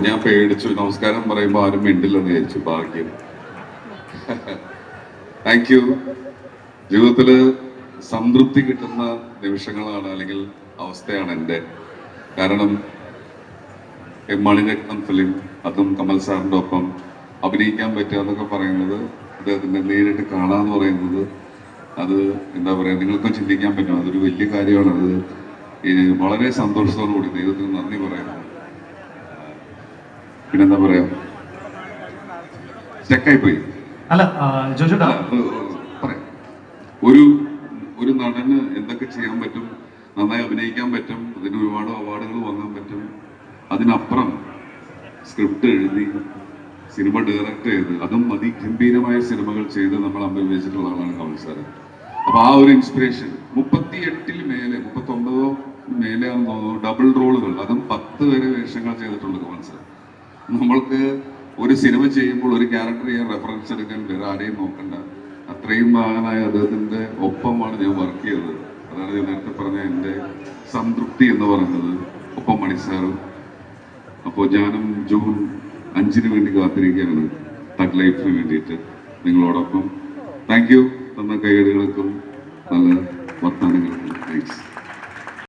ഞാൻ പേടിച്ചു. നമസ്കാരം പറയുമ്പോൾ ആരും മിണ്ടില്ലെന്ന് വിചാരിച്ചു. ഭാഗ്യം. Thank you. ജീവിതത്തിൽ സംതൃപ്തി കിട്ടുന്ന നിമിഷങ്ങളാണ് അല്ലെങ്കിൽ അവസ്ഥയാണ് എൻ്റെ. കാരണം മണിരത്നം ഫിലിം, അതും കമൽ സാറിൻ്റെ ഒപ്പം അഭിനയിക്കാൻ പറ്റുക എന്നൊക്കെ പറയുന്നത്, അദ്ദേഹത്തിൻ്റെ നേരിട്ട് കാണാന്ന് പറയുന്നത്, അത് എന്താ പറയുക, നിങ്ങൾക്കും ചിന്തിക്കാൻ പറ്റും, അതൊരു വലിയ കാര്യമാണ്. അത് വളരെ സന്തോഷത്തോടു കൂടി ദൈവത്തിന് നന്ദി പറയുന്നു. പിന്നെന്താ പറയാ, സ്റ്റക്കായി പോയി. അല്ല പറയാം, ഒരു നടന് എന്തൊക്കെ ചെയ്യാൻ പറ്റും, നന്നായി അഭിനയിക്കാൻ പറ്റും, അതിന് ഒരുപാട് അവാർഡുകൾ വാങ്ങാൻ പറ്റും. അതിനപ്പുറം സ്ക്രിപ്റ്റ് എഴുതി സിനിമ ഡയറക്റ്റ് ചെയ്ത് അതും അതിഗംഭീരമായ സിനിമകൾ ചെയ്ത് നമ്മൾ അഭിനയിച്ചിട്ടുള്ള ആളാണ് കമൽ സാർ. അപ്പൊ ആ ഒരു ഇൻസ്പിറേഷൻ 38 മേലെ 39 മേലെയാണെന്ന് തോന്നുന്നു ഡബിൾ റോളുകൾ, അതും 10 വരെ വേഷങ്ങൾ ചെയ്തിട്ടുണ്ട് കമൽ സാർ. നമ്മൾക്ക് ഒരു സിനിമ ചെയ്യുമ്പോൾ ഒരു ക്യാരക്ടർ ചെയ്യാൻ റെഫറൻസ് എടുക്കാൻ വേറെ ആരെയും നോക്കണ്ട, അത്രയും മഹാനായ അദ്ദേഹത്തിന്റെ ഒപ്പമാണ് ഞാൻ വർക്ക് ചെയ്തത്. അതാണ് ഞാൻ നേരത്തെ പറഞ്ഞ എൻ്റെ സംതൃപ്തി എന്ന് പറയുന്നത്. ഒപ്പം മണിസാറും. അപ്പോൾ ഞാനും ജൂൺ 5 വേണ്ടി കാത്തിരിക്കുകയാണ് തഗ് ലൈഫിന് വേണ്ടിയിട്ട് നിങ്ങളോടൊപ്പം. താങ്ക് യു തന്ന കൈയടികൾക്കും നല്ല വർത്തമാനങ്ങൾക്കും താങ്ക്സ്.